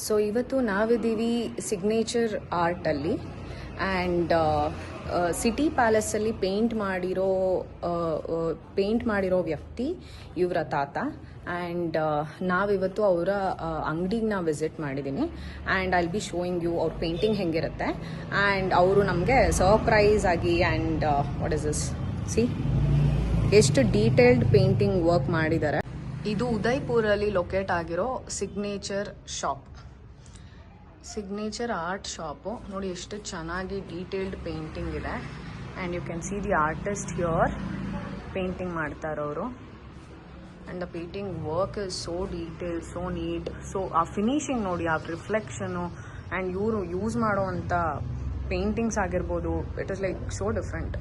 So ಇವತ್ತು ನಾವಿದ್ದೀವಿ signature ಆರ್ಟಲ್ಲಿ and city ಪ್ಯಾಲೇಸಲ್ಲಿ paint ಮಾಡಿರೋ ವ್ಯಕ್ತಿ ಇವರ ತಾತ. ಆ್ಯಂಡ್ ನಾವಿವತ್ತು ಅವರ ಅಂಗಡಿಗೆ ನಾವು ವಿಸಿಟ್ ಮಾಡಿದ್ದೀನಿ and I'll be showing you ಅವ್ರ ಪೇಂಟಿಂಗ್ ಹೆಂಗಿರುತ್ತೆ. ಆ್ಯಂಡ್ ಅವರು ನಮಗೆ ಸರ್ಪ್ರೈಸ್ ಆಗಿ and what is this see ಎಷ್ಟು ಡೀಟೇಲ್ಡ್ ಪೇಂಟಿಂಗ್ ವರ್ಕ್ ಮಾಡಿದ್ದಾರೆ. ಇದು ಉದಯ್ಪುರಲ್ಲಿ ಲೊಕೇಟ್ ಆಗಿರೋ ಸಿಗ್ನೇಚರ್ ಆರ್ಟ್ ಶಾಪು. ನೋಡಿ ಎಷ್ಟು ಚೆನ್ನಾಗಿ ಡೀಟೇಲ್ಡ್ ಪೇಂಟಿಂಗ್ ಇದೆ. And you can see the artist here painting ಮಾಡ್ತಾ ಇರೋರು. And the painting work is so detail, so neat. So ಆ ಫಿನಿಶಿಂಗ್ ನೋಡಿ, ಆ ರಿಫ್ಲೆಕ್ಷನು ಆ್ಯಂಡ್ ಇವರು ಯೂಸ್ ಮಾಡೋವಂಥ ಪೇಂಟಿಂಗ್ಸ್ ಆಗಿರ್ಬೋದು, it is like so different.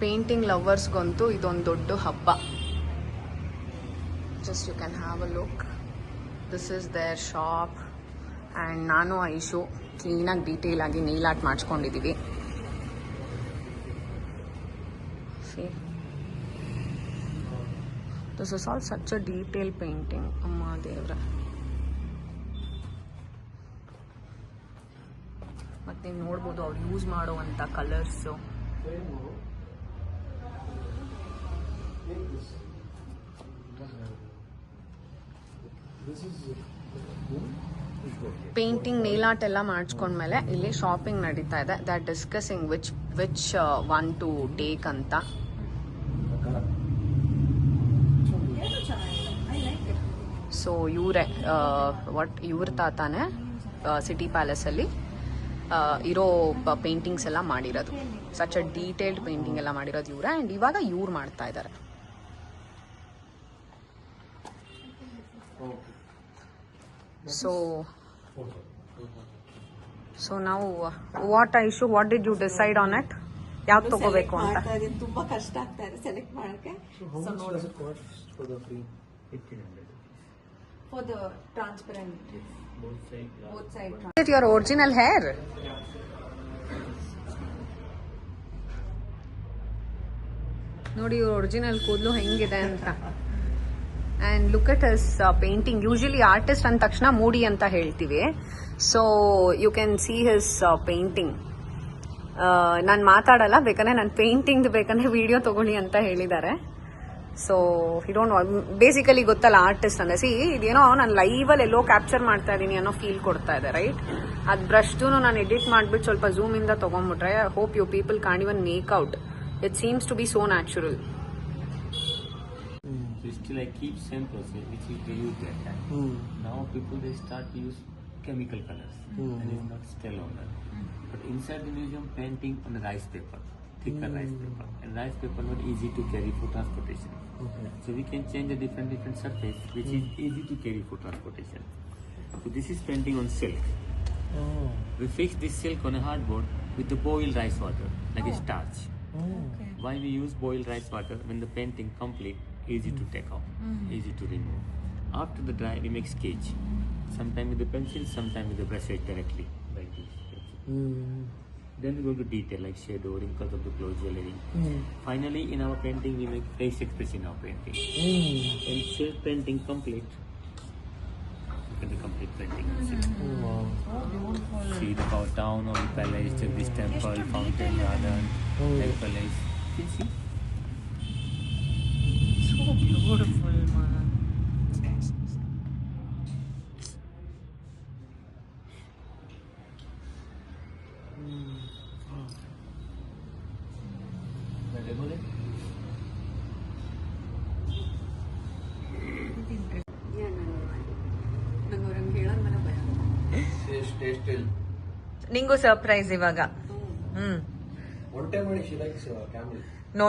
Painting ಲವರ್ಸ್ಗಂತೂ ಇದೊಂದು ದೊಡ್ಡ ಹಬ್ಬ. Just you can have a look. This is their shop. And ನಾನು ಐಶು ಕ್ಲೀನಾಗಿ ಡೀಟೇಲ್ ಆಗಿ ನೀಲ್ ಆರ್ಟ್ ಮಾಡಿಸ್ಕೊಂಡಿದ್ದೀವಿ. See this is all such a detail painting. ಅಮ್ಮ ದೇವ್ರ. ಮತ್ತು ನೀವು ನೋಡ್ಬೋದು ಅವ್ರು ಯೂಸ್ ಮಾಡುವಂಥ ಕಲರ್ಸು. ಪೇಂಟಿಂಗ್ ನೇಲ್ ಆರ್ಟ್ ಎಲ್ಲ ಮಾಡಿಸ್ಕೊಂಡ್ಮೇಲೆ ಇಲ್ಲಿ ಶಾಪಿಂಗ್ ನಡೀತಾ ಇದೆ. They are discussing which one to take ಅಂತ. ಸೊ ಇವರೇ ಇವ್ರ ತಾತಾನೆ ಸಿಟಿ ಪ್ಯಾಲೇಸಲ್ಲಿ ಇರೋ ಪೇಂಟಿಂಗ್ಸ್ ಎಲ್ಲ ಮಾಡಿರೋದು. ಸಚ್ ಅ ಡೀಟೇಲ್ಡ್ ಪೇಂಟಿಂಗ್ ಎಲ್ಲ ಮಾಡಿರೋದು ಇವರೇ. ಆ್ಯಂಡ್ ಇವಾಗ ಇವ್ರು ಮಾಡ್ತಾ ಇದ್ದಾರೆ. ಸೊ ನಾವು what did you decide on it? ಯಾವ್ದು ತಗೋಬೇಕು ಅಂತ ತುಂಬಾ ಕಷ್ಟ ಆಗ್ತಾ ಇದೆ ಸೆಲೆಕ್ಟ್ ಮಾಡಕ್ಕೆ. For the transparent both side. Is it your original hair? ನೋಡಿ ಇವ್ರ ಒರಿಜಿನಲ್ ಕೂದಲು ಹೆಂಗಿದೆ ಅಂತ. And look at his painting. Usually artist ಅಂದ ತಕ್ಷಣ ಮೂಡಿ ಅಂತ ಹೇಳ್ತೀವಿ. So you can see his painting. ನಾನು ಮಾತಾಡಲ್ಲ, ಬೇಕಂದ್ರೆ ನನ್ನ ಪೇಂಟಿಂಗ್ ಬೇಕಂದ್ರೆ ವಿಡಿಯೋ ತಗೊಳ್ಳಿ ಅಂತ ಹೇಳಿದ್ದಾರೆ. ಸೊ ಯು ಡೋಂಟ್ ಬೇಸಿಕಲಿ ಗೊತ್ತಲ್ಲ ಆರ್ಟಿಸ್ಟ್ ಅಂದ್ರೆ. ಸಿ ಇದೇನೋ ನಾನು ಲೈವಲ್ಲಿ ಎಲ್ಲೋ ಕ್ಯಾಪ್ಚರ್ ಮಾಡ್ತಾ ಇದ್ದೀನಿ ಅನ್ನೋ ಫೀಲ್ ಕೊಡ್ತಾ ಇದೆ, ರೈಟ್? ಅದು ಬ್ರಷ್ದು ನಾನು ಎಡಿಟ್ ಮಾಡಿಬಿಟ್ಟು ಸ್ವಲ್ಪ ಝೂಮ್ ಇಂದ ತೊಗೊಂಡ್ಬಿಟ್ರೆ hope you people can't even make out. It seems to be so natural. Still I keep same process which is they use that time. Now people they start use chemical colors and it's not still on that. But inside the museum painting on the rice paper, thicker rice paper, and rice paper not easy to carry for transportation. So we can change a different surface which is easy to carry for transportation. So this is painting on silk. We fix this silk on a hardboard with the boiled rice water like a starch. Why we use boiled rice water? When the painting complete, easy to take off, easy to remove. After the dry, we make sketch. Sometimes with the pencil, sometimes with the brushes directly, like this. Then we go to detail like shadow, wrinkles of the clothes, jewelry. Finally, in our painting, we make face expression in our painting. And silk painting complete. Look at the complete painting. See the town of the palace, this temple, fountain, garden, like palace. You see? So beautiful, man. ನಿಂಗೂ surprise ಇವಾಗ. No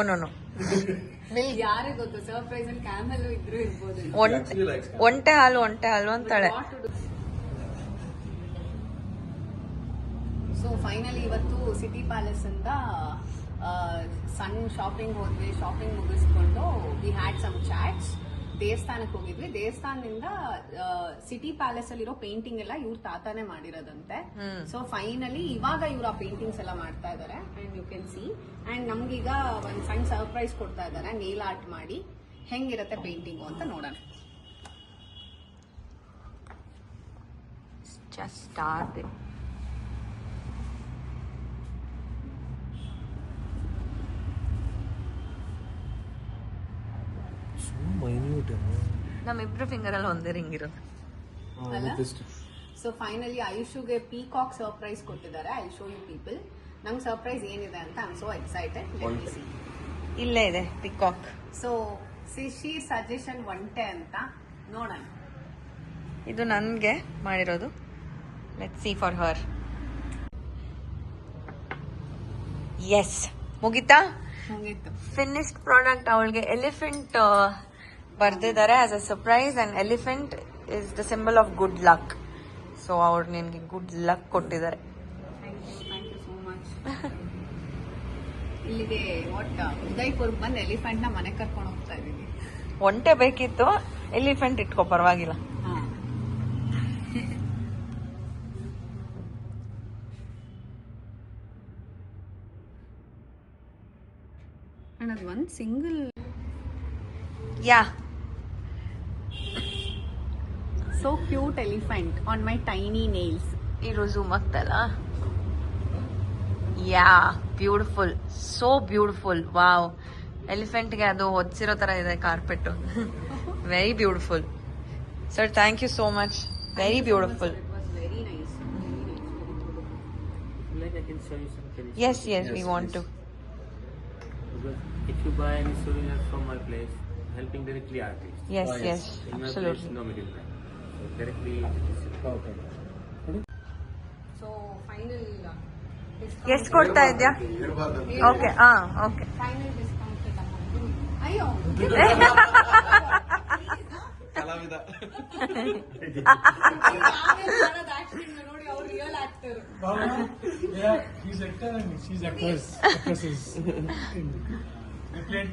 ಯಾರಿಗೆ ಗೊತ್ತು, surprise ಅಲ್ಲಿ camel ಇದ್ರು ಇರ್ಬೋದು. ಒಂಟೆ ಹಾಲು ಅಂತಾಳೆ. ಸೊ ಫೈನಲಿ ಇವತ್ತು ಸಿಟಿ ಪ್ಯಾಲೇಸ್ ಅಂತ ಸಣ್ಣ ಶಾಪಿಂಗ್ ಹೋದ್ವಿ. ಶಾಪಿಂಗ್ ಮುಗಿಸ್ಕೊಂಡು ವಿ ಹ್ಯಾಡ್ ಸಮ್ ಚಾಟ್ಸ್. ದೇವಸ್ಥಾನಕ್ಕೆ ಹೋಗಿದ್ವಿ. ದೇವಸ್ಥಾನದಿಂದ ಸಿಟಿ ಪ್ಯಾಲೇಸ್ ಅಲ್ಲಿ ಇರೋ ಪೇಂಟಿಂಗ್ ಎಲ್ಲ ಇವ್ರ ತಾತಾನೆ ಮಾಡಿರೋದಂತೆ. ಸೊ ಫೈನಲಿ ಇವಾಗ ಇವ್ರ ಆ ಪೇಂಟಿಂಗ್ಸ್ ಎಲ್ಲ ಮಾಡ್ತಾ ಇದಾರೆ and you can see. And ನಮ್ಗೀಗ ಒಂದ್ ಸಣ್ಣ ಸರ್ಪ್ರೈಸ್ ಕೊಡ್ತಾ ಇದಾರೆ, ನೇಲ್ ಆರ್ಟ್ ಮಾಡಿ. ಹೆಂಗಿರತ್ತೆ ಪೇಂಟಿಂಗು ಅಂತ ನೋಡೋಣ. Just start it. ನಮ್ಮಿಬ್ರು ಫಿಂಗರ್ ಅಲ್ಲಿ ಒಂದೇ ರಿಂಗ್ ಇರೋದು. ಸೊ ಫೈನಲಿ ಆಯುಷುಗೆ ಪೀಕಾಕ್ ಸರ್ಪ್ರೈಸ್ ಕೊಟ್ಟಿದ್ದಾರೆ. I show you people. ನಂಗೆ ಸರ್ಪ್ರೈಸ್ ಏನಿದೆ ಅಂತ ಐ ಆಮ್ ಸೋ ಎಕ್ಸೈಟೆಡ್. ಇಲ್ಲೇ ಇದೆ ಪಿಕಾಕ್. ಸೊ ಶಿ ಸಜೆಷನ್ ಒಂಟೆ ಅಂತ ನೋಡೋಣ. ಇದು ನನ್ಗೆ ಮಾಡಿರೋದು. Let's see for her. Yes, ಮುಗಿತಾ? ಮುಗೀತು. Finished product. ಅವಳಿಗೆ ಎಲಿಫೆಂಟ್ ಬರ್ದಿದ್ದಾರೆ as a surprise. And elephant is the symbol of good luck. So ಅವ್ರು ನಿನ್ಗೆ ಗುಡ್ ಲಕ್ ಕೊಟ್ಟಿದ್ದಾರೆ. Thank you so much. ಇಲ್ಲಿಗೆ ಉದಯ್ಪುರ್ಗೆ ಬಂದು ಎಲಿಫೆಂಟ್ ನ ಮನೆ ಕರ್ಕೊಂಡು ಹೋಗ್ತಾ ಇದೀವಿ. ಒಂಟೆ ಬೇಕಿತ್ತು, ಎಲಿಫೆಂಟ್ ಇಟ್ಕೋ ಪರವಾಗಿಲ್ಲ. ಅದು ಒಂದು single. Yeah, so cute elephant on my tiny nails. ಇರೋ ಝೂಮ್ ಆಗ್ತಲ್ಲ. Yeah, beautiful, so beautiful. Wow, ಎಲಿಫೆಂಟ್ಗೆ ಅದು ಹೊಚ್ಚಿರೋ ತರ ಇದೆ carpet. Very beautiful sir, thank you so much. Very beautiful. It was very nice. Like I can show you some finished. Yes, we want to. Because if you buy any souvenir from my place, helping directly artists. Yes, In my place, absolutely. no middleman. So directly. So final ಎಷ್ಟು ಕೊಡ್ತಾ ಇದ್ಯಾ? Okay, okay. Final discount ಅಯ್ಯೋ ಕಲಾವಿದ ನೋಡಿ ಅವ್ರು real actor. He's actor and she's actress. Actresses. They played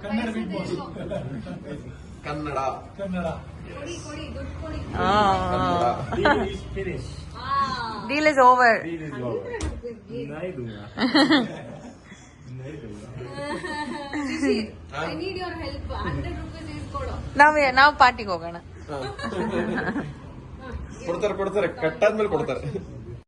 Kannada Big Boss. Kannada Kannada. ಕೊಡಿ ದುಡ್ಡು ಕೊಡಿ. Deal is finished. Deal is over. Deal is over. नहीं दूंगा. नहीं दूंगा. I need your help. 100 rupees ಇಸ್ಕೊಡು. ನಾವು ಪಾರ್ಟಿಗೆ ಹೋಗೋಣ. ಕೊಡ್ತಾರೆ ಕಟ್ಟಾದ್ಮೇಲೆ ಕೊಡ್ತಾರೆ.